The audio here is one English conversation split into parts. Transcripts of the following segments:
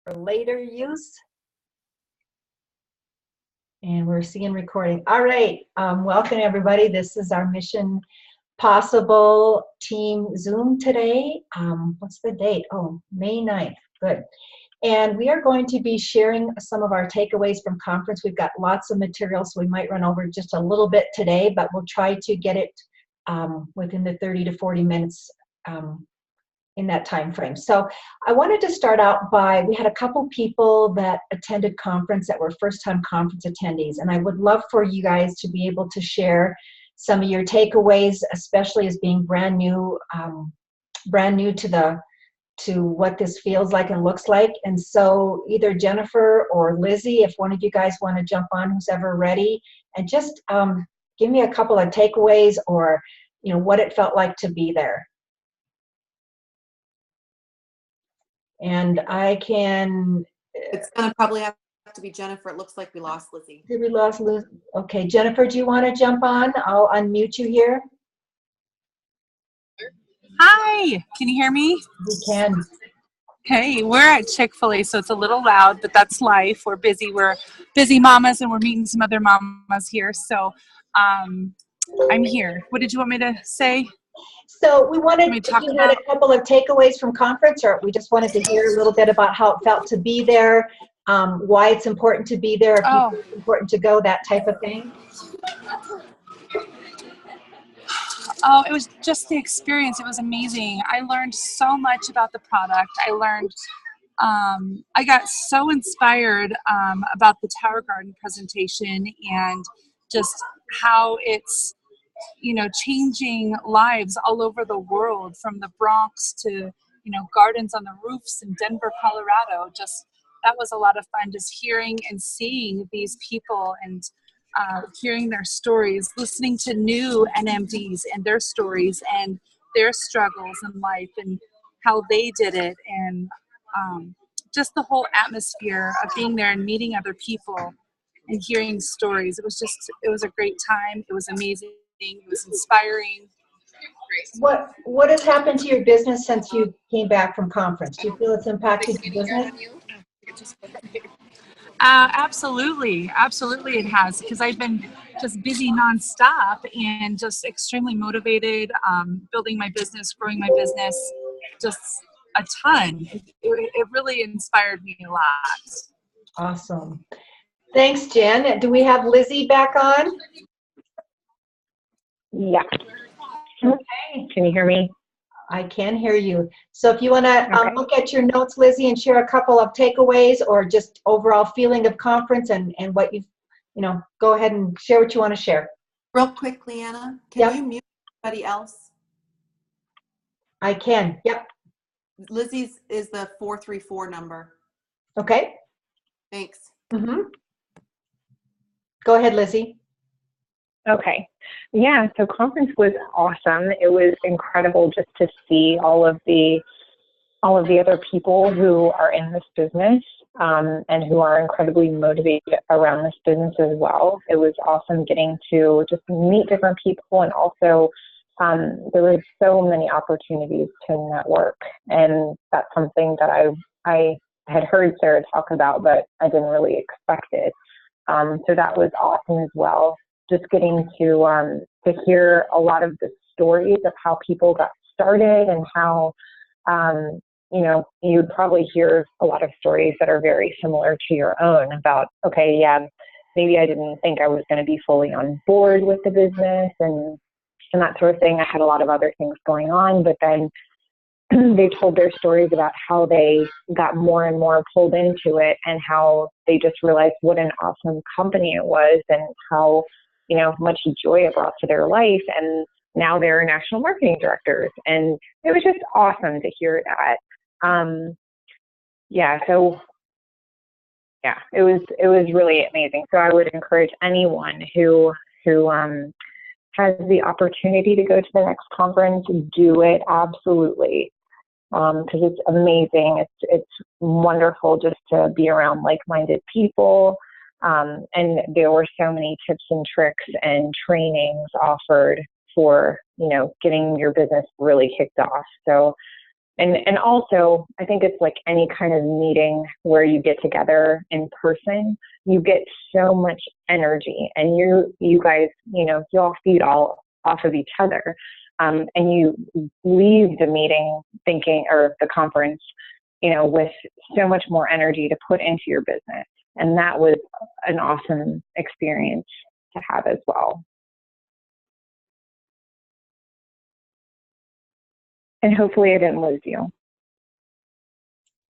for later use. And we're seeing recording. All right, welcome everybody. This is our Mission Possible team Zoom today. What's the date? Oh, May 9th, good. And we are going to be sharing some of our takeaways from conference. We've got lots of material, so we might run over just a little bit today, but we'll try to get it within the 30 to 40 minutes in that time frame. So I wanted to start out by, we had a couple people that attended conference that were first-time conference attendees, and I would love for you guys to be able to share some of your takeaways, especially as being brand new to what this feels like and looks like. And so either Jennifer or Lizzie, if one of you guys want to jump on, who's ever ready, and just give me a couple of takeaways or what it felt like to be there. And I can. It's going to probably have to be Jennifer. It looks like we lost Lizzie. Did we lost Liz? Okay, Jennifer, do you want to jump on? I'll unmute you here. Hi, can you hear me? We can. Hey, we're at Chick-fil-A, so it's a little loud, but that's life. We're busy mamas, and we're meeting some other mamas here. So I'm here. What did you want me to say? So we wanted, if you had a couple of takeaways from conference, or we just wanted to hear a little bit about how it felt to be there, why it's important to be there, if you think it's important to go, that type of thing. Oh, it was just the experience. It was amazing. I learned so much about the product. I got so inspired about the Tower Garden presentation and just how it's, changing lives all over the world, from the Bronx to, gardens on the roofs in Denver, Colorado. Just, that was a lot of fun, just hearing and seeing these people and hearing their stories, listening to new NMDs and their stories and their struggles in life and how they did it, and just the whole atmosphere of being there and meeting other people and hearing stories. It was a great time. It was amazing. It was inspiring. What has happened to your business since you came back from conference? Do you feel it's impacted your business? Absolutely it has, because I've been just busy nonstop and just extremely motivated, building my business, growing my business, just a ton. It really inspired me a lot. Awesome. Thanks, Jen. Do we have Lizzie back on? Yeah. Okay. Can you hear me? I can hear you. So if you want to Okay. look at your notes, Lizzie, and share a couple of takeaways or just overall feeling of conference and what you've, go ahead and share what you want to share. Real quick, Leanna, can you mute anybody else? I can. Yep. Lizzie's is the 434 number. Okay. Thanks. Mm-hmm. Go ahead, Lizzie. Okay. Yeah, so conference was awesome. It was incredible just to see all of the other people who are in this business and who are incredibly motivated around this business as well. It was awesome getting to just meet different people, and also there were so many opportunities to network, and that's something that I had heard Sarah talk about, but I didn't really expect it. So that was awesome as well. Just getting to hear a lot of the stories of how people got started and how, you'd probably hear a lot of stories that are very similar to your own about, okay, yeah, maybe I didn't think I was going to be fully on board with the business and that sort of thing. I had a lot of other things going on, but then they told their stories about how they got more and more pulled into it and how they just realized what an awesome company it was and how, much joy it brought to their life. And now they're national marketing directors. And it was just awesome to hear that. It was really amazing. So I would encourage anyone who has the opportunity to go to the next conference, do it absolutely. Because it's amazing. It's wonderful just to be around like-minded people. And there were so many tips and tricks and trainings offered for, getting your business really kicked off. So And also, I think it's like any kind of meeting where you get together in person, you get so much energy, and you guys, you all feed all off of each other. And you leave the meeting thinking, or the conference, with so much more energy to put into your business. And that was an awesome experience to have as well. And hopefully I didn't lose you.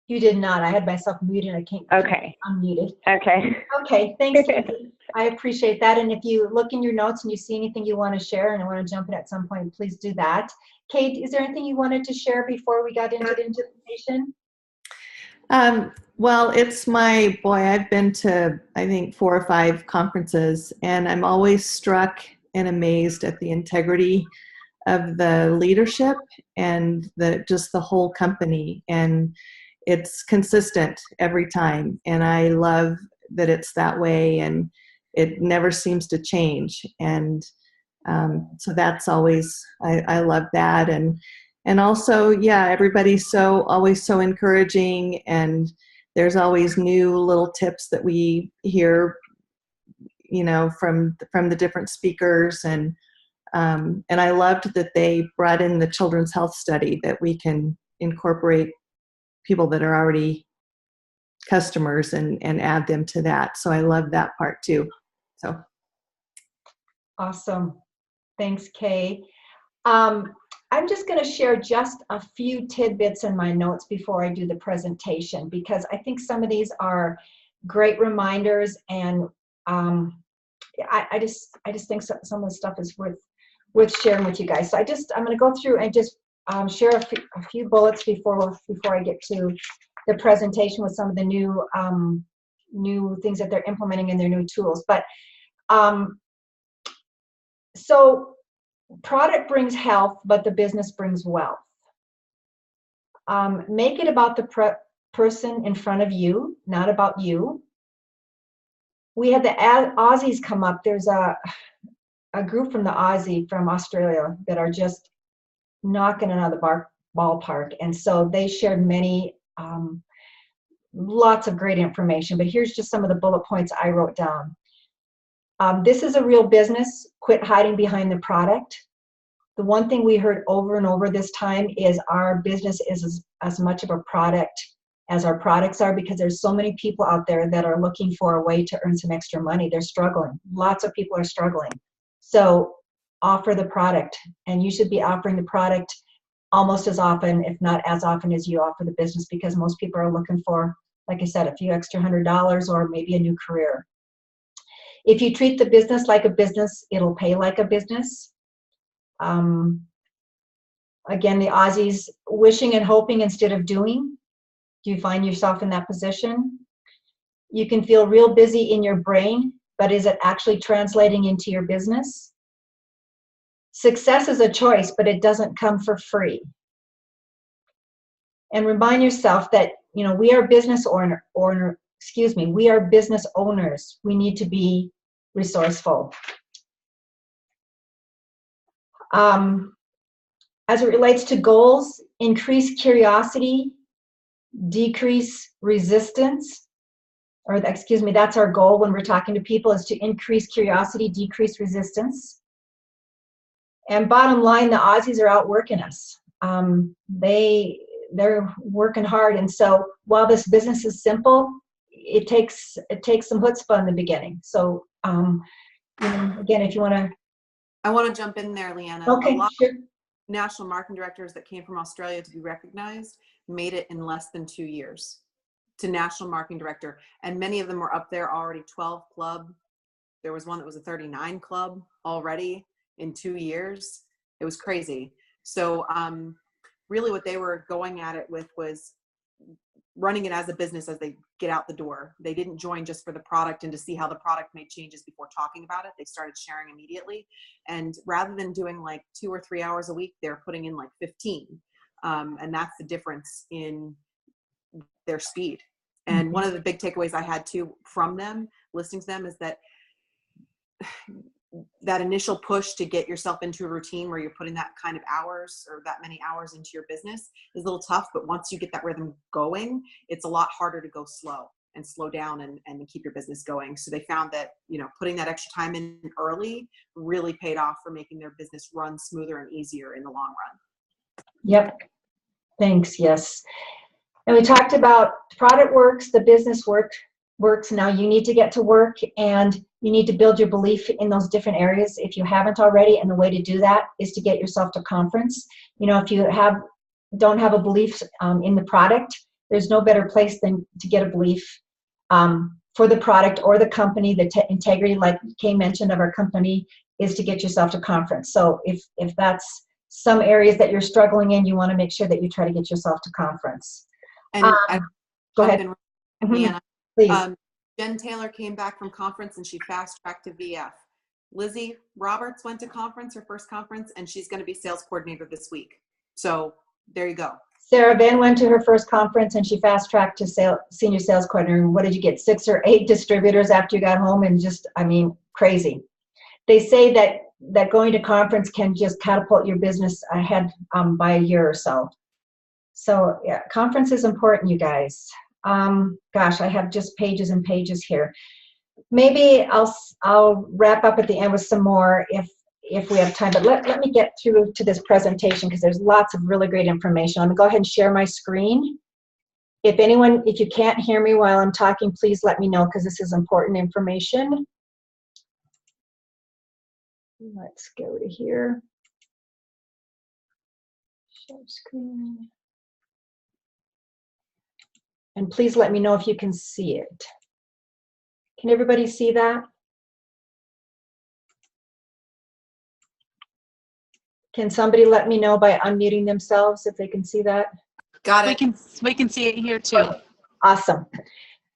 You did not. I had myself muted. I can't. Okay. Unmuted. Okay. Okay. Thanks, Katie. I appreciate that. And if you look in your notes and you see anything you want to share and I want to jump in at some point, please do that. Kate, is there anything you wanted to share before we got into the invitation? Well, I've been to, I think, 4 or 5 conferences, and I'm always struck and amazed at the integrity of the leadership and just the whole company. And it's consistent every time. And I love that it's that way, and it never seems to change. And so that's always, I love that. And also, yeah, everybody's always so encouraging, and there's always new little tips that we hear, from the different speakers. And I loved that they brought in the children's health study, that we can incorporate people that are already customers and add them to that. So I love that part too. So. Awesome. Thanks, Kay. I'm just going to share just a few tidbits in my notes before I do the presentation, because I think some of these are great reminders, and I just think some of the stuff is worth sharing with you guys. So I'm going to go through and just share a few bullets before I get to the presentation with some of the new things that they're implementing in their new tools. But so product brings health, but the business brings wealth. Make it about the person in front of you, not about you. We had the Aussies come up. There's a group from from Australia that are just knocking it out of the ballpark. And so they shared lots of great information, but here's just some of the bullet points I wrote down. This is a real business. Quit hiding behind the product. The one thing we heard over and over this time is our business is as much of a product as our products are, because there's so many people out there that are looking for a way to earn some extra money. They're struggling. Lots of people are struggling. So offer the product, and you should be offering the product almost as often, if not as often, as you offer the business, because most people are looking for, like I said, a few extra $100 or maybe a new career. If you treat the business like a business, it'll pay like a business. Again, the Aussies, wishing and hoping instead of doing. Do you find yourself in that position? You can feel real busy in your brain, but is it actually translating into your business? Success is a choice, but it doesn't come for free. And remind yourself that, we are business we are business owners. We need to be resourceful. As it relates to goals, increase curiosity, decrease resistance, that's our goal when we're talking to people, is to increase curiosity, decrease resistance. And bottom line, the Aussies are outworking us. They're working hard, and so while this business is simple, it takes some chutzpah in the beginning. So again, if you want to, I want to jump in there, Leanna. okay, sure. National marketing directors that came from Australia to be recognized made it in less than 2 years to national marketing director, and many of them were up there already 12 club. There was one that was a 39 club already in 2 years. It was crazy. So really what they were going at it with was running it as a business as they get out the door. They didn't join just for the product and to see how the product made changes before talking about it. They started sharing immediately. And rather than doing like 2 or 3 hours a week, they're putting in like 15. And that's the difference in their speed. And one of the big takeaways I had too from them, listening to them, is that that initial push to get yourself into a routine where you're putting that kind of hours or that many hours into your business is a little tough. But once you get that rhythm going, it's a lot harder to go slow down and keep your business going. So they found that, putting that extra time in early really paid off for making their business run smoother and easier in the long run. Yep. Thanks. Yes. And we talked about product works, the business works. Now you need to get to work, and you need to build your belief in those different areas if you haven't already. And the way to do that is to get yourself to conference. If you don't have a belief in the product, there's no better place than to get a belief for the product or the company. The integrity, like Kay mentioned, of our company is to get yourself to conference. So if that's some areas that you're struggling in, you want to make sure that you try to get yourself to conference. And Go ahead. Hannah. Please. Jen Taylor came back from conference and she fast-tracked to VF. Lizzie Roberts went to conference, her first conference, and she's going to be sales coordinator this week. So there you go. Sarah Van went to her first conference and she fast-tracked to senior sales coordinator. And what did you get, 6 or 8 distributors after you got home? And just, crazy. They say that going to conference can just catapult your business ahead by a year or so. So yeah, conference is important, you guys. Gosh, I have just pages and pages here. Maybe I'll wrap up at the end with some more if we have time, but let me get through to this presentation because there's lots of really great information. I'm gonna go ahead and share my screen. If you can't hear me while I'm talking, please let me know because this is important information. Let's go to here. Share screen. And please let me know if you can see it. Can everybody see that? Can somebody let me know by unmuting themselves if they can see that? Got it. We can see it here too. Awesome.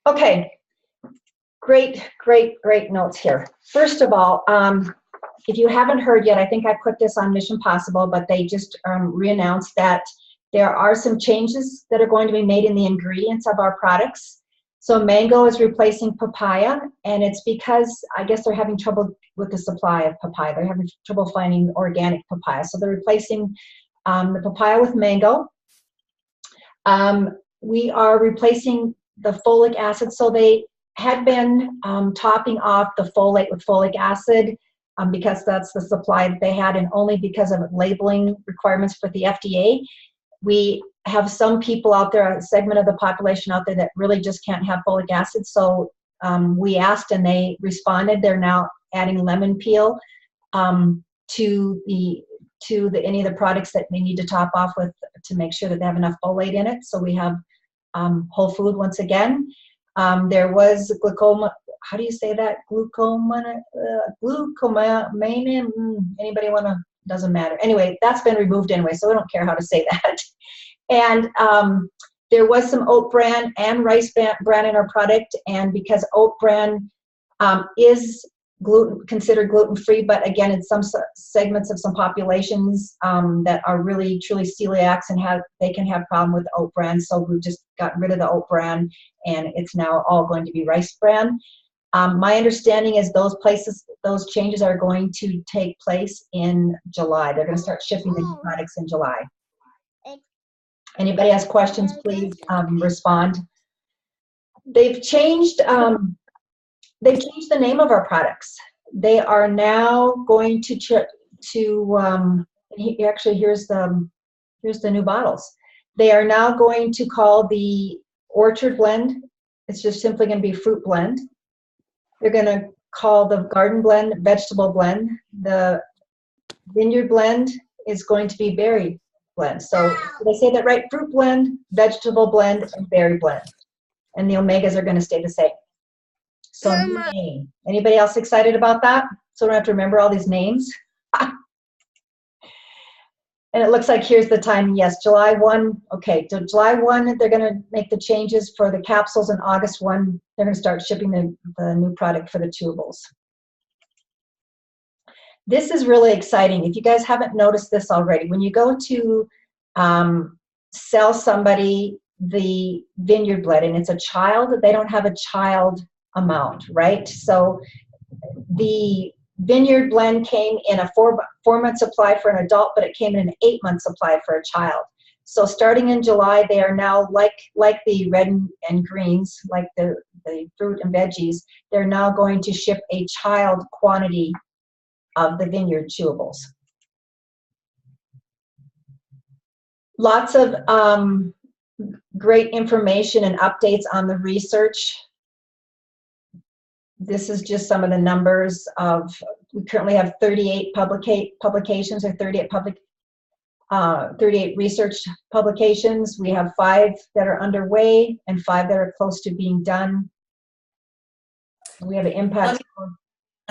Okay. Great notes here. First of all, if you haven't heard yet, I think I put this on Mission Possible, but they just re-announced that there are some changes that are going to be made in the ingredients of our products. So mango is replacing papaya, and it's because I guess they're having trouble with the supply of papaya. They're having trouble finding organic papaya. So they're replacing the papaya with mango. We are replacing the folic acid. So they had been topping off the folate with folic acid because that's the supply that they had, and only because of labeling requirements for the FDA. We have some people out there, a segment of the population out there that really just can't have folic acid. So we asked and they responded. They're now adding lemon peel to any of the products that they need to top off with to make sure that they have enough folate in it. So we have whole food once again. There was glaucoma. How do you say that? Glucomania. Anybody want to? Doesn't matter. Anyway, that's been removed anyway, so we don't care how to say that. And there was some oat bran and rice bran in our product, and because oat bran is considered gluten-free, but again, in some segments of some populations that are really truly celiacs and they can have problem with oat bran, so we've just gotten rid of the oat bran, and it's now all going to be rice bran. My understanding is those changes are going to take place in July. They're going to start shipping the new products in July. Anybody has questions, please respond. They've changed the name of our products. They are now going to actually here's the new bottles. They are now going to call the Orchard Blend. It's just simply going to be Fruit Blend. They're going to call the Garden Blend Vegetable Blend. The Vineyard Blend is going to be Berry Blend. So did I say that right? Fruit Blend, Vegetable Blend, and Berry Blend. And the omegas are going to stay the same. So new name. Anybody else excited about that? So I don't have to remember all these names. And it looks like here's the time. Yes, July 1. Okay, so July 1, they're going to make the changes for the capsules, and August 1, they're going to start shipping the new product for the chewables. This is really exciting. If you guys haven't noticed this already, when you go to sell somebody the Vineyard Blend and it's a child, they don't have a child amount, right? So the Vineyard Blend came in a four-month supply for an adult, but it came in an 8-month supply for a child. So starting in July, they are now like the red and greens, like the fruit and veggies, they're now going to ship a child quantity of the Vineyard chewables. Lots of great information and updates on the research. This is just some of the numbers of, we currently have 38 publications, or 38 research publications. We have 5 that are underway and 5 that are close to being done. We have an impact score.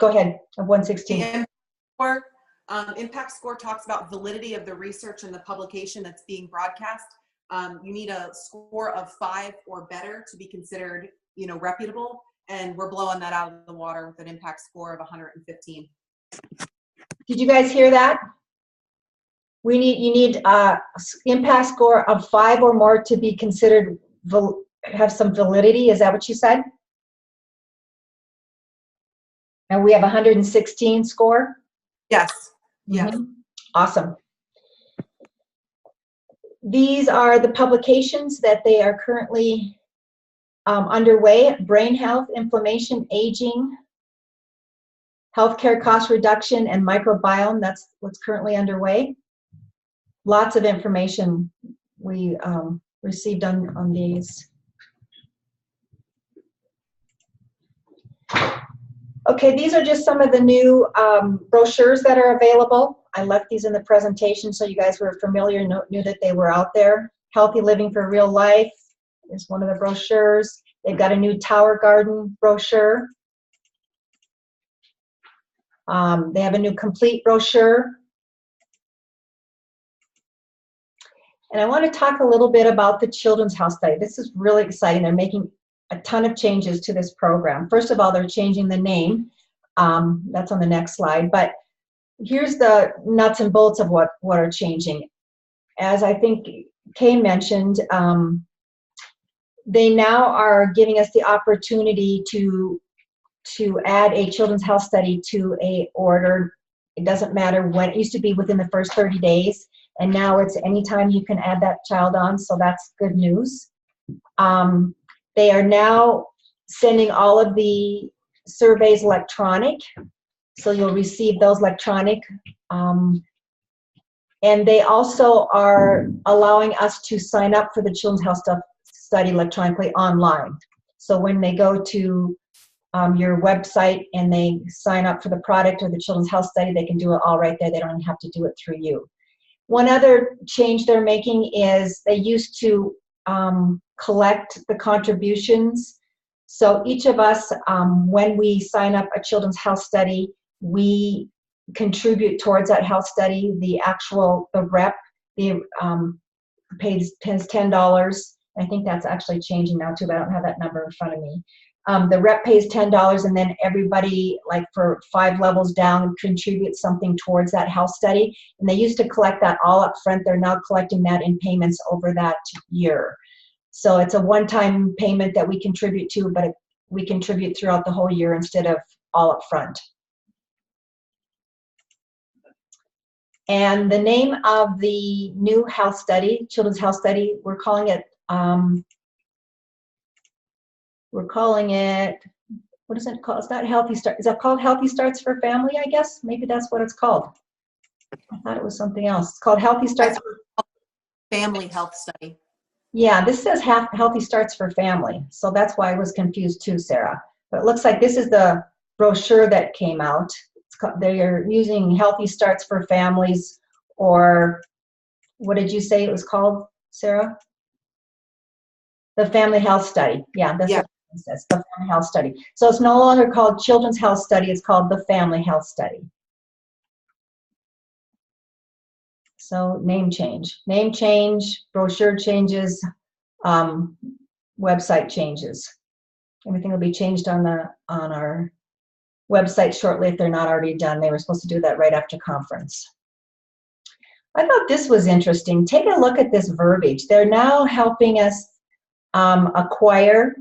Go ahead, of 116. Impact score talks about validity of the research and the publication that's being broadcast. You need a score of 5 or better to be considered, reputable. And we're blowing that out of the water with an impact score of 115. Did you guys hear that? You need impact score of 5 or more to be considered, have some validity. Is that what you said? And we have 116 score? Yes. Yeah. Mm-hmm. Awesome. These are the publications that they are currently underway: brain health, inflammation, aging, healthcare cost reduction, and microbiome. That's what's currently underway. Lots of information we received on these. Okay, these are just some of the new brochures that are available. I left these in the presentation so you guys were familiar, knew that they were out there. Healthy Living for Real Life is one of the brochures. They've got a new Tower Garden brochure. They have a new complete brochure. And I want to talk a little bit about the Children's Health Study. This is really exciting. They're making a ton of changes to this program. First of all, they're changing the name. That's on the next slide. But here's the nuts and bolts of what are changing. As I think Kay mentioned, they now are giving us the opportunity to add a Children's Health Study to a order. It doesn't matter when. It used to be within the first 30 days, and now it's anytime you can add that child on, so that's good news. They are now sending all of the surveys electronic, so you'll receive those electronic. And they also are allowing us to sign up for the Children's Health Study electronically online. So when they go to your website and they sign up for the product or the Children's Health Study, they can do it all right there. They don't have to do it through you. One other change they're making is they used to collect the contributions. So each of us, when we sign up a Children's Health Study, we contribute towards that health study. The rep pays $10. I think that's actually changing now too, but I don't have that number in front of me. The rep pays $10, and then everybody, like for 5 levels down, contributes something towards that health study. And they used to collect that all up front. They're now collecting that in payments over that year. So it's a one-time payment that we contribute to, but we contribute throughout the whole year instead of all up front. And the name of the new health study, Children's Health Study, we're calling it, what is it called? It's not Healthy Start. Is that called Healthy Starts for Family, I guess? Maybe that's what it's called. I thought it was something else. It's called Healthy Starts for Family Health Study. Yeah, this says Healthy Starts for Family. So that's why I was confused too, Sarah. But it looks like this is the brochure that came out. They're using Healthy Starts for Families, or what did you say it was called, Sarah? The Family Health Study. Yeah, that's what it says, the Family Health Study. So it's no longer called Children's Health Study, it's called the Family Health Study. So name change, brochure changes, website changes. Everything will be changed on our website shortly if they're not already done. They were supposed to do that right after conference. I thought this was interesting. Take a look at this verbiage. They're now helping us acquire.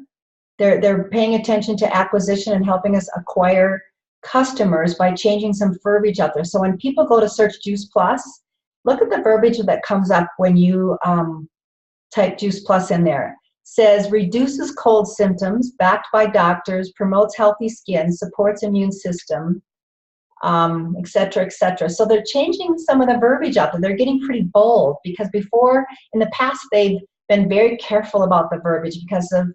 They're paying attention to acquisition and helping us acquire customers by changing some verbiage out there. So when people go to search Juice Plus, look at the verbiage that comes up when you type Juice Plus in there. Says reduces cold symptoms, backed by doctors, promotes healthy skin, supports immune system, et cetera, et cetera. So they're changing some of the verbiage out there. They're getting pretty bold, because before, in the past, they've been very careful about the verbiage because of,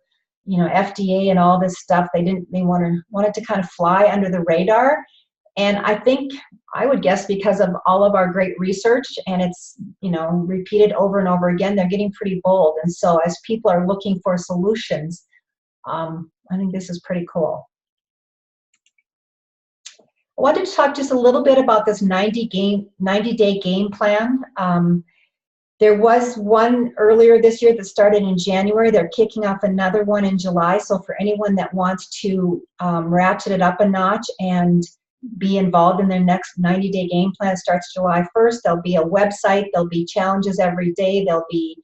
you know, FDA and all this stuff. They wanted to kind of fly under the radar. And I think, I would guess, because of all of our great research, and it's, you know, repeated over and over again, they're getting pretty bold. And so as people are looking for solutions, I think this is pretty cool. I wanted to talk just a little bit about this 90-day game plan. There was one earlier this year that started in January. They're kicking off another one in July. So for anyone that wants to ratchet it up a notch and be involved in their next 90-day game plan, it starts July 1st. There'll be a website. There'll be challenges every day. There'll be,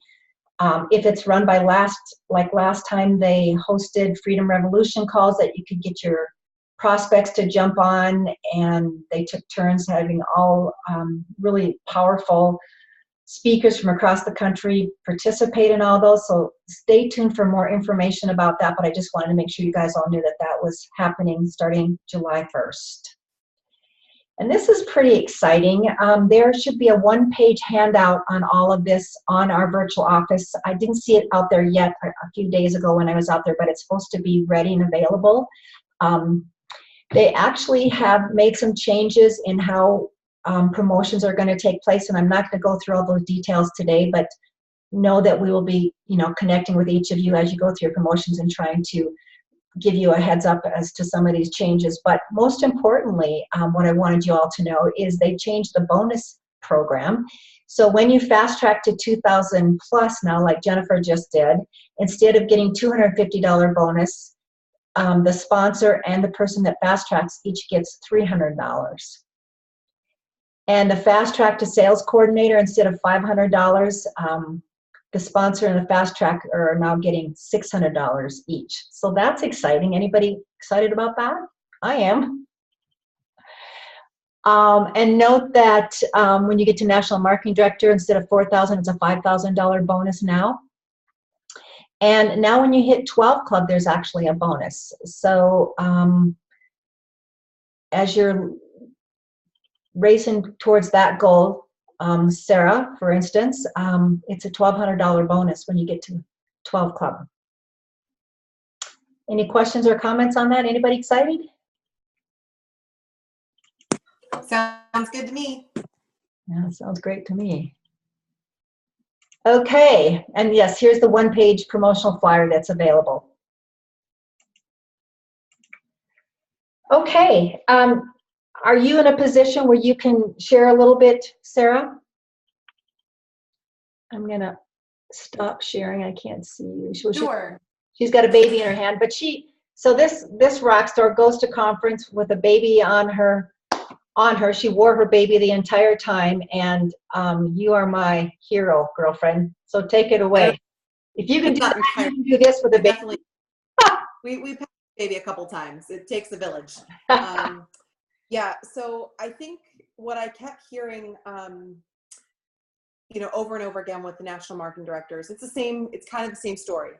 if it's run by like last time, they hosted Freedom Revolution calls that you could get your prospects to jump on, and they took turns having all really powerful speakers from across the country participate in all those. So stay tuned for more information about that, but I just wanted to make sure you guys all knew that that was happening starting July 1st. And this is pretty exciting. There should be a one-page handout on all of this on our virtual office. I didn't see it out there yet a few days ago when I was out there, but it's supposed to be ready and available. They actually have made some changes in how promotions are going to take place, and I'm not going to go through all those details today, but know that we will be, you know, connecting with each of you as you go through your promotions and trying to give you a heads up as to some of these changes. But most importantly, what I wanted you all to know is they changed the bonus program. So when you fast track to 2,000 plus now, like Jennifer just did, instead of getting $250 bonus, the sponsor and the person that fast tracks each gets $300. And the fast track to sales coordinator, instead of $500, the sponsor and the fast track are now getting $600 each. So that's exciting. Anybody excited about that? I am. And note that when you get to National Marketing Director, instead of $4,000, it's a $5,000 bonus now. And now when you hit 12 Club, there's actually a bonus. So as you're racing towards that goal, Sarah, for instance, it's a $1,200 bonus when you get to 12 Club. Any questions or comments on that? Anybody excited? Sounds good to me. Yeah, sounds great to me. Okay, and yes, here's the one-page promotional flyer that's available. Okay, are you in a position where you can share a little bit, Sarah? I'm gonna stop sharing. I can't see you. Sure. She's got a baby in her hand, but so this rock star goes to conference with a baby on her. She wore her baby the entire time, and you are my hero, girlfriend. So take it away. If you can do that, you can do this with a baby. We've had a baby a couple times. It takes a village. Yeah, so I think what I kept hearing, you know, over and over again with the national marketing directors, it's kind of the same story.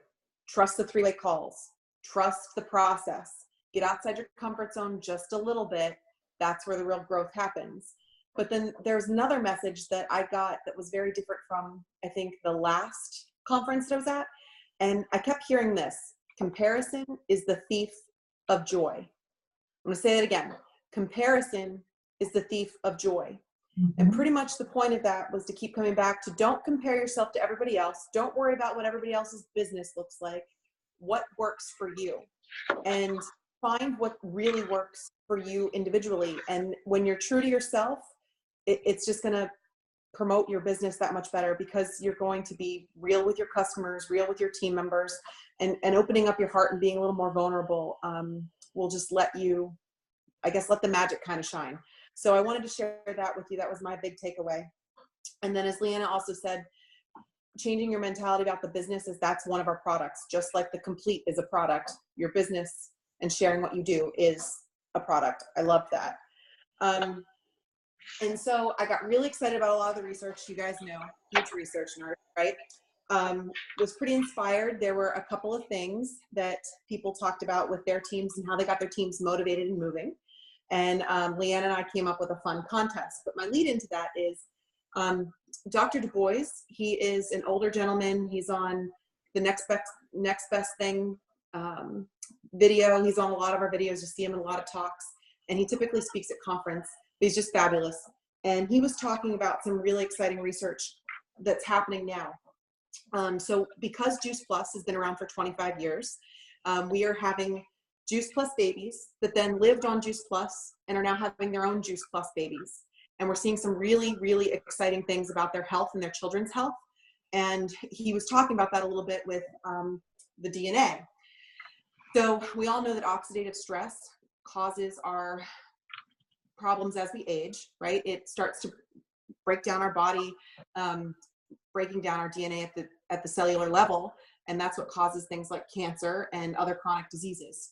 Trust the three-way calls. Trust the process. Get outside your comfort zone just a little bit. That's where the real growth happens. But then there's another message that I got that was very different from, I think, the last conference that I was at. And I kept hearing this: comparison is the thief of joy. I'm going to say that again. Comparison is the thief of joy. Mm-hmm. And pretty much the point of that was to keep coming back to, don't compare yourself to everybody else. Don't worry about what everybody else's business looks like. What works for you? And find what really works for you individually. And when you're true to yourself, it's just going to promote your business that much better, because you're going to be real with your customers, real with your team members, and opening up your heart and being a little more vulnerable will just let you, I guess, let the magic kind of shine. So I wanted to share that with you. That was my big takeaway. And then, as Leanna also said, changing your mentality about the business that's one of our products. Just like the Complete is a product, your business and sharing what you do is a product. I loved that. And so I got really excited about a lot of the research. You guys know, huge research nerd, right? Was pretty inspired. There were a couple of things that people talked about with their teams and how they got their teams motivated and moving. And Leanne and I came up with a fun contest. But my lead into that is Dr. Du Bois. He is an older gentleman. He's on the Next Best Thing video. He's on a lot of our videos. You see him in a lot of talks. And he typically speaks at conference. He's just fabulous. And he was talking about some really exciting research that's happening now. So because Juice Plus has been around for 25 years, we are having Juice Plus babies that then lived on Juice Plus and are now having their own Juice Plus babies. And we're seeing some really, really exciting things about their health and their children's health. And he was talking about that a little bit with the DNA. So we all know that oxidative stress causes our problems as we age, right? It starts to break down our body, breaking down our DNA at the cellular level, and that's what causes things like cancer and other chronic diseases.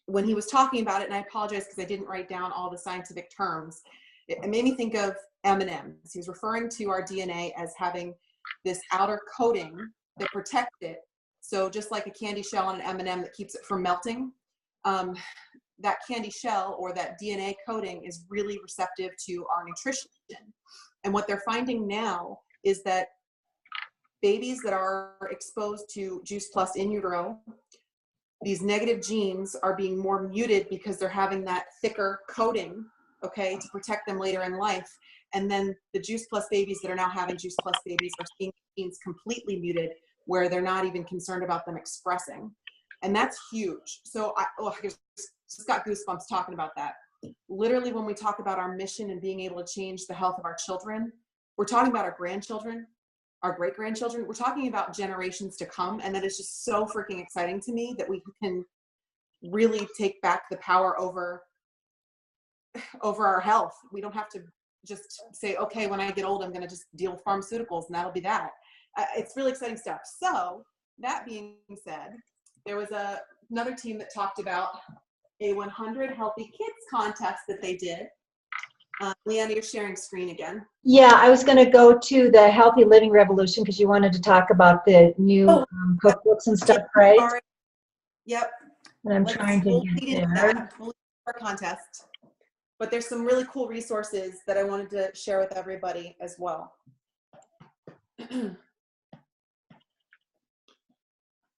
When he was talking about it, and I apologize because I didn't write down all the scientific terms, it made me think of M&Ms. He was referring to our DNA as having this outer coating that protects it. So just like a candy shell on an M&M that keeps it from melting, that candy shell or that DNA coating is really receptive to our nutrition. And what they're finding now is that babies that are exposed to Juice Plus in utero, these negative genes are being more muted because they're having that thicker coating, okay, to protect them later in life. And then the Juice Plus babies that are now having Juice Plus babies are seeing genes completely muted where they're not even concerned about them expressing. And that's huge. So I just got goosebumps talking about that. Literally, when we talk about our mission and being able to change the health of our children, we're talking about our grandchildren, our great-grandchildren. We're talking about generations to come. And that is just so freaking exciting to me that we can really take back the power over our health. We don't have to just say, okay, when I get old, I'm going to just deal with pharmaceuticals and that'll be that. It's really exciting stuff. So that being said, there was another team that talked about a 100 Healthy Kids contest that they did. Leanna, you're sharing screen again. Yeah, I was going to go to the Healthy Living Revolution because you wanted to talk about the new cookbooks and stuff, right? Sorry. Yep. And I'm trying to get there. We'll lead our contest. But there's some really cool resources that I wanted to share with everybody as well.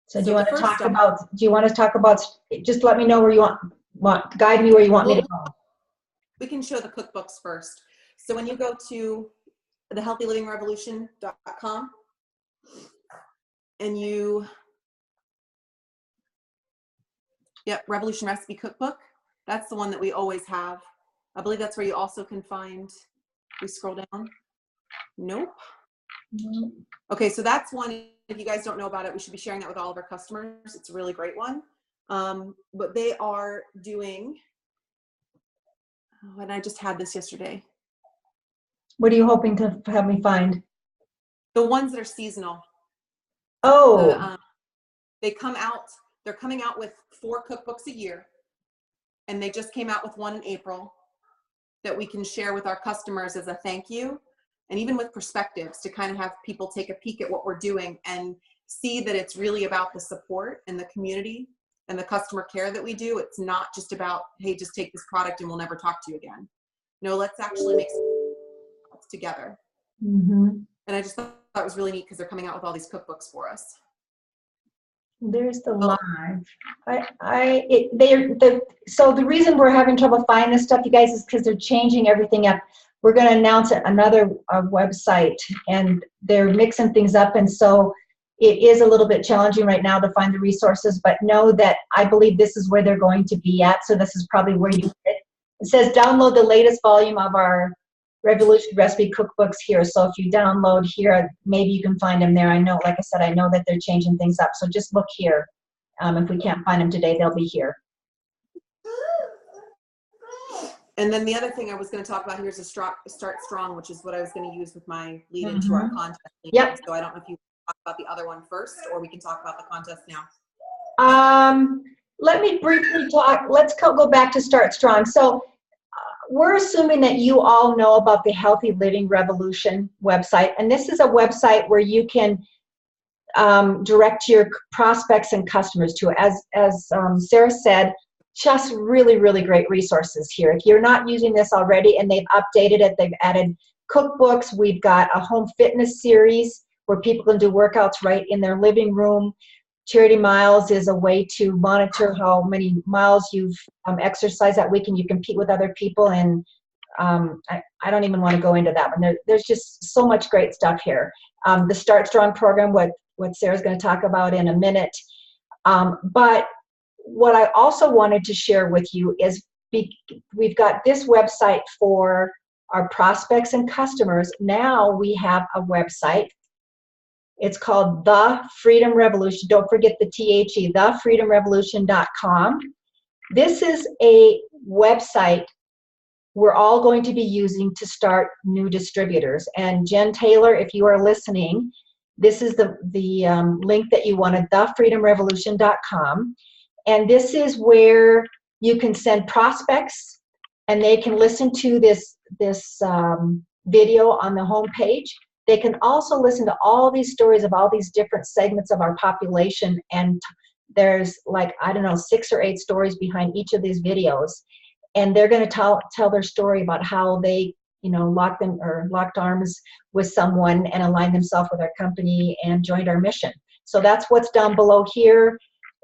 So do you want to talk about, just let me know where you want, guide me where you want me to go. We can show the cookbooks first. So when you go to thehealthylivingrevolution.com and Revolution Recipe Cookbook, that's the one that we always have. I believe that's where you also can find, we scroll down. Nope. Okay, so that's one. If you guys don't know about it, we should be sharing that with all of our customers. It's a really great one. But they are doing, and I just had this yesterday. What are you hoping to have me find? The ones that are seasonal. Oh. They're coming out with 4 cookbooks a year. And they just came out with one in April that we can share with our customers as a thank you. And even with perspectives to kind of have people take a peek at what we're doing and see that it's really about the support and the community and the customer care that we do. It's not just about, hey, just take this product and we'll never talk to you again. No, let's actually make something together. Mm-hmm. And I just thought that was really neat because they're coming out with all these cookbooks for us. There's the live. So the reason we're having trouble finding this stuff, you guys, is because they're changing everything up. We're going to announce another website, and they're mixing things up, and so it is a little bit challenging right now to find the resources, but know that I believe this is where they're going to be at, so this is probably where you fit. It says download the latest volume of our Revolution Recipe Cookbooks here, so if you download here, maybe you can find them there. I know, like I said, I know that they're changing things up, so just look here. If we can't find them today, they'll be here. And then the other thing I was going to talk about here is a Start Strong, which is what I was going to use with my lead into our contest. Yep. So I don't know if you talk about the other one first, or we can talk about the contest now. let me briefly talk. Let's go back to Start Strong. So we're assuming that you all know about the Healthy Living Revolution website. And this is a website where you can direct your prospects and customers to. As Sarah said, just really, really great resources here. If you're not using this already, and they've updated it, they've added cookbooks. We've got a home fitness series where people can do workouts right in their living room. Charity Miles is a way to monitor how many miles you've exercised that week, and you compete with other people. And I don't even want to go into that one. There's just so much great stuff here. The Start Strong program, what Sarah's going to talk about in a minute. But what I also wanted to share with you is we've got this website for our prospects and customers. Now we have a website. It's called The Freedom Revolution. Don't forget the THE, thefreedomrevolution.com. This is a website we're all going to be using to start new distributors. And Jen Taylor, if you are listening, this is the link that you wanted, thefreedomrevolution.com. And this is where you can send prospects, and they can listen to this video on the home page. They can also listen to all these stories of all these different segments of our population, and there's like, I don't know, 6 or 8 stories behind each of these videos. And they're going to tell their story about how they, locked arms with someone and aligned themselves with our company and joined our mission. So that's what's down below here.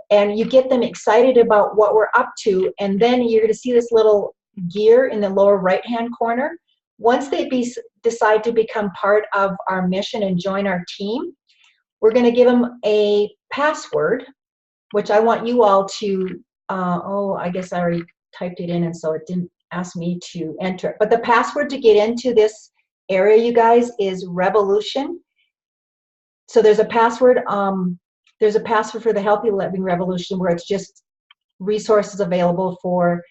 And you get them excited about what we're up to. And then you're going to see this little gear in the lower right-hand corner. Once they decide to become part of our mission and join our team, we're going to give them a password, which I want you all to, I guess I already typed it in, and so it didn't ask me to enter it. But the password to get into this area, you guys, is Revolution. So there's a password. There's a password for the Healthy Living Revolution where it's just resources available for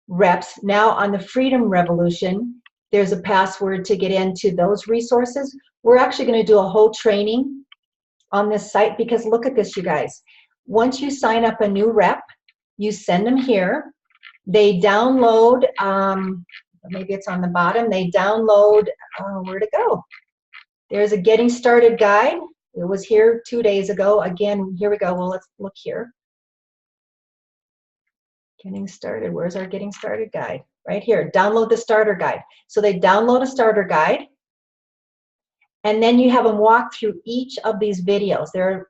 reps. Now on the Freedom Revolution, there's a password to get into those resources. We're actually going to do a whole training on this site, because look at this, you guys. Once you sign up a new rep, you send them here. They download, maybe it's on the bottom, they download, where'd it go? There's a Getting Started guide. It was here 2 days ago. Again, here we go. Well, let's look here. Getting Started. Where's our Getting Started guide? Right here. Download the starter guide. So they download a starter guide, and then you have them walk through each of these videos. They're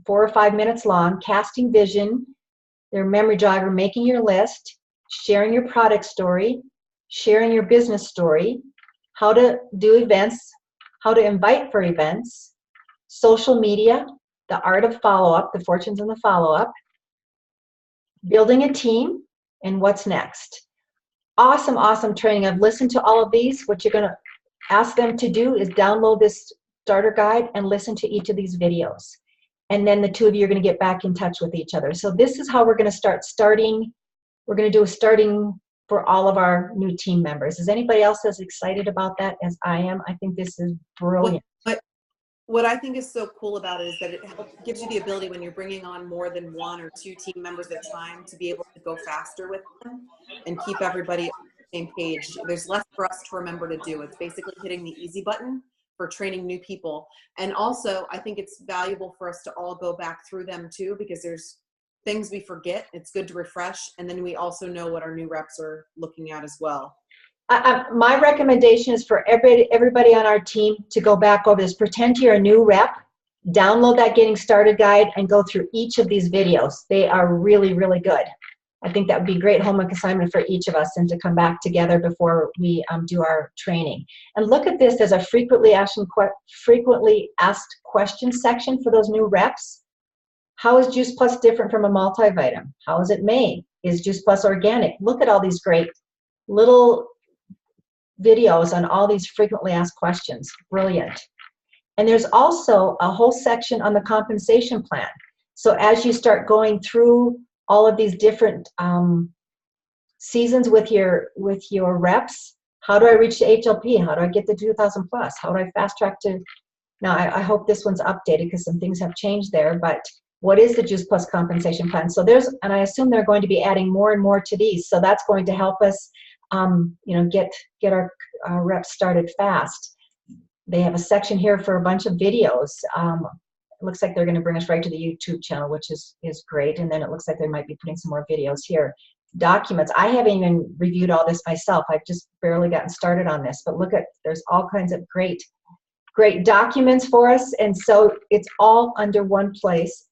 4 or 5 minutes long. Casting Vision, their memory jogger, Making Your List, Sharing Your Product Story, Sharing Your Business Story, How to Do Events, How to Invite for Events, Social Media, The Art of Follow-Up, The Fortunes in the Follow-Up, Building a Team, and What's Next. Awesome, awesome training. I've listened to all of these. What you're going to ask them to do is download this starter guide and listen to each of these videos. And then the two of you are going to get back in touch with each other. So this is how we're going to starting. We're going to do a starting for all of our new team members. Is anybody else as excited about that as I am? I think this is brilliant. What I think is so cool about it is that it gives you the ability, when you're bringing on more than 1 or 2 team members at a time, to be able to go faster with them and keep everybody on the same page. There's less for us to remember to do. It's basically hitting the easy button for training new people. And also, I think it's valuable for us to all go back through them too, because there's things we forget. It's good to refresh. And then we also know what our new reps are looking at as well. My recommendation is for everybody on our team to go back over this. Pretend you're a new rep, download that Getting Started guide, and go through each of these videos. They are really, really good. I think that would be a great homework assignment for each of us, and to come back together before we do our training. And look at this as a frequently asked questions section for those new reps. How is Juice Plus different from a multivitamin? How is it made? Is Juice Plus organic? Look at all these great little videos on all these frequently asked questions. Brilliant. And there's also a whole section on the compensation plan. So as you start going through all of these different seasons with your reps, how do I reach the HLP? How do I get the 2,000 plus? How do I fast track to, now I hope this one's updated because some things have changed there, but what is the Juice Plus compensation plan? So and I assume they're going to be adding more and more to these. So that's going to help us, get our reps started fast. They have a section here for a bunch of videos. It looks like they're going to bring us right to the YouTube channel, which is great. And then it looks like they might be putting some more videos here. Documents. I haven't even reviewed all this myself. I've just barely gotten started on this. But look there's all kinds of great documents for us. And so it's all under one place.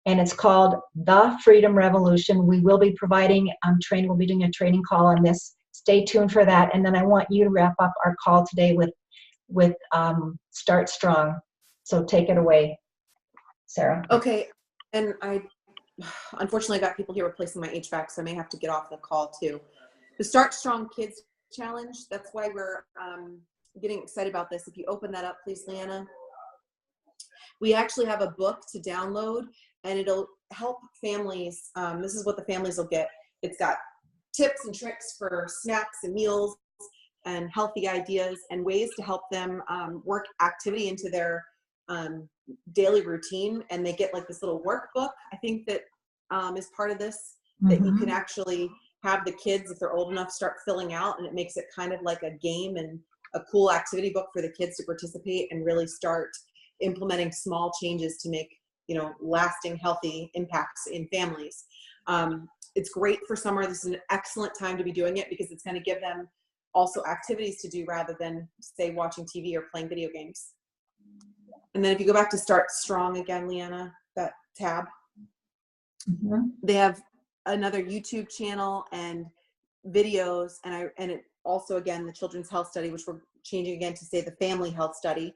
And it's called The Freedom Revolution. We will be providing training. We'll be doing a training call on this. Stay tuned for that. And then I want you to wrap up our call today with Start Strong. So take it away, Sarah. Okay, and I unfortunately got people here replacing my HVAC, so I may have to get off the call too. The Start Strong Kids Challenge, that's why we're getting excited about this. If you open that up, please, Leanna. We actually have a book to download, and it'll help families. This is what the families will get. It's got tips and tricks for snacks and meals and healthy ideas and ways to help them work activity into their daily routine. And they get like this little workbook, I think, that is part of this, that you can actually have the kids, if they're old enough, start filling out, and it makes it kind of like a game and a cool activity book for the kids to participate and really start implementing small changes to make, lasting healthy impacts in families. It's great for summer. This is an excellent time to be doing it because it's going to give them also activities to do rather than, say, watching TV or playing video games. And then if you go back to Start Strong again, Leanna, that tab, they have another YouTube channel and videos, and it also, again, the Children's Health Study, which we're changing again to say the Family Health Study.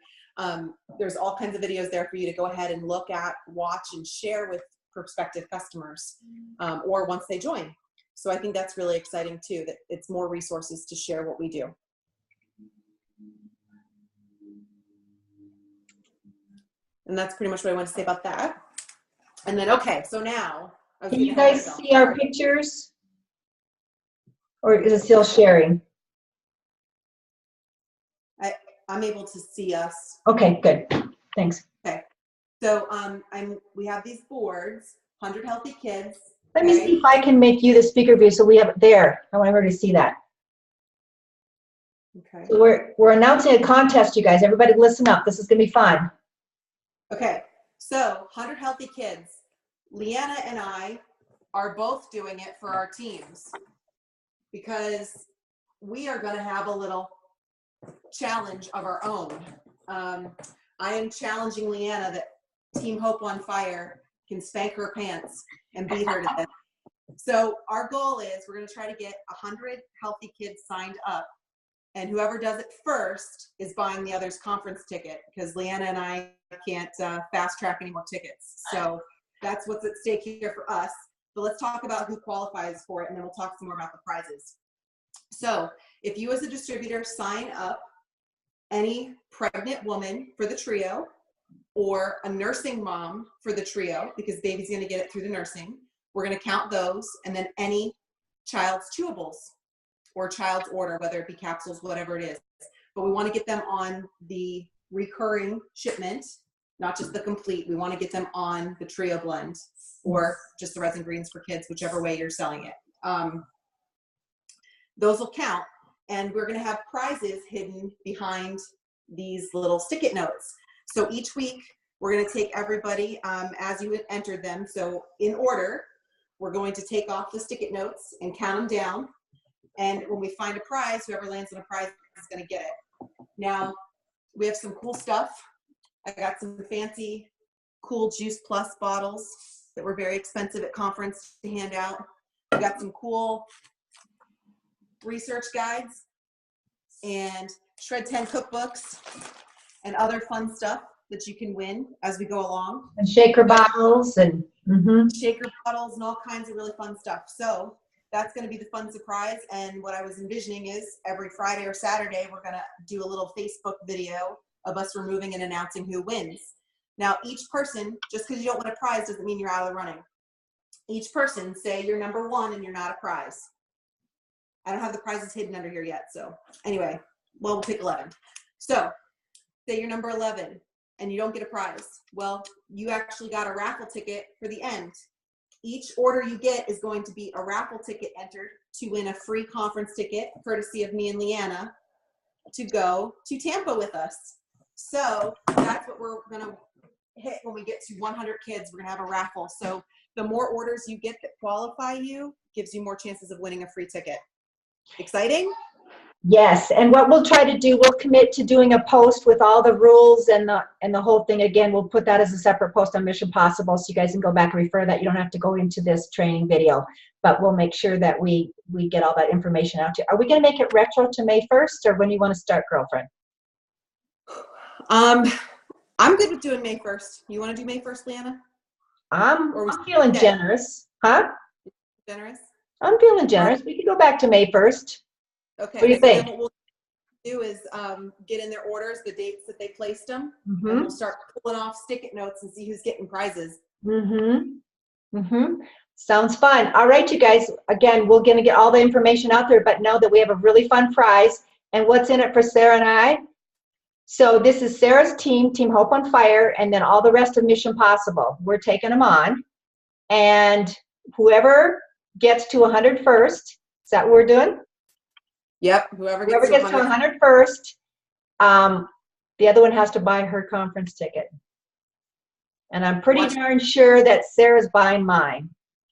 There's all kinds of videos there for you to go ahead and look at, watch, and share with prospective customers, or once they join. So I think that's really exciting too, that it's more resources to share what we do. And that's pretty much what I want to say about that. And then, okay, so now. Can you guys see our pictures? Or is it still sharing? I'm able to see us. Okay, good. Thanks. Okay. So we have these boards, 100 Healthy Kids. Let me see if I can make you the speaker view so we have it there. I want everybody to see that. Okay. So we're announcing a contest, you guys. Everybody listen up. This is going to be fun. Okay. So 100 Healthy Kids. Leanna and I are both doing it for our teams because we are going to have a little challenge of our own. I am challenging Leanna that Team Hope on Fire can spank her pants and beat her to death. So our goal is we're going to try to get 100 healthy kids signed up, and whoever does it first is buying the other's conference ticket because Leanna and I can't fast track any more tickets. So that's what's at stake here for us. But let's talk about who qualifies for it, and then we'll talk some more about the prizes. So if you as a distributor sign up any pregnant woman for the trio or a nursing mom for the trio, because baby's going to get it through the nursing, we're going to count those, and then any child's chewables or child's order, whether it be capsules, whatever it is. But we want to get them on the recurring shipment, not just the complete. We want to get them on the trio blend or just the resin greens for kids, whichever way you're selling it. Those will count, and we're going to have prizes hidden behind these little stick-it notes. So each week, we're going to take everybody as you entered them. So in order, we're going to take off the stick-it notes and count them down. And when we find a prize, whoever lands on a prize is going to get it. Now, we have some cool stuff. I got some fancy, cool Juice Plus bottles that were very expensive at conference to hand out. We got some cool research guides and Shred 10 cookbooks and other fun stuff that you can win as we go along. And shaker bottles and shaker bottles and all kinds of really fun stuff. So that's going to be the fun surprise. And what I was envisioning is every Friday or Saturday, we're going to do a little Facebook video of us removing and announcing who wins. Now, each person, just because you don't win a prize doesn't mean you're out of the running. Each person, say you're number 1 and you're not a prize. I don't have the prizes hidden under here yet. So anyway, well, we'll pick 11. So say you're number 11 and you don't get a prize. Well, you actually got a raffle ticket for the end. Each order you get is going to be a raffle ticket entered to win a free conference ticket, courtesy of me and Leanna, to go to Tampa with us. So that's what we're going to hit when we get to 100 kids. We're going to have a raffle. So the more orders you get that qualify you gives you more chances of winning a free ticket. Exciting? Yes, and what we'll try to do, we'll commit to doing a post with all the rules and the whole thing. Again, we'll put that as a separate post on Mission Possible, so you guys can go back and refer that. You don't have to go into this training video, but we'll make sure that we get all that information out to you. Are we going to make it retro to May 1st, or when do you want to start, girlfriend? I'm good with doing May 1st. You want to do May 1st, Leanna? I'm feeling generous. Huh? Generous? I'm feeling generous. We can go back to May 1st. Okay. What do you think? Then what we'll do is get in their orders, the dates that they placed them, Mm-hmm. and we'll start pulling off stick-it notes and see who's getting prizes. Mm-hmm. Mm-hmm. Sounds fun. All right, you guys. Again, we're going to get all the information out there, but know that we have a really fun prize. And what's in it for Sarah and I? So this is Sarah's team, Team Hope on Fire, and then all the rest of Mission Possible. We're taking them on. And whoever gets to 100 first, is that what we're doing? Yep. Whoever Whoever gets gets to 100 first, the other one has to buy her conference ticket. And I'm pretty darn sure that Sarah's buying mine.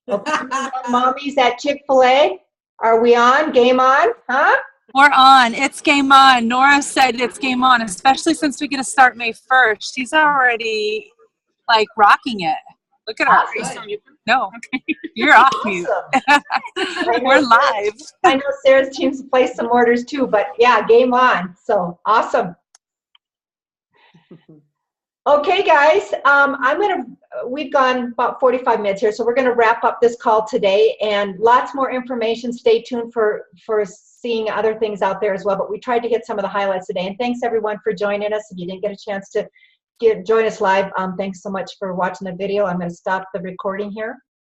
Okay, mommies at Chick-fil-A, are we on? Game on? Huh? We're on. It's game on. Nora said it's game on, especially since we get to start May 1st. She's already like rocking it. Look at her. Awesome. No, you're off mute. We're live. I know Sarah's team's placed some orders too, but yeah, game on. So awesome. Okay, guys, we've gone about 45 minutes here, so we're gonna wrap up this call today, and lots more information. Stay tuned for seeing other things out there as well, but we tried to hit some of the highlights today, and thanks everyone for joining us. If you didn't get a chance to join us live, thanks so much for watching the video. I'm gonna stop the recording here.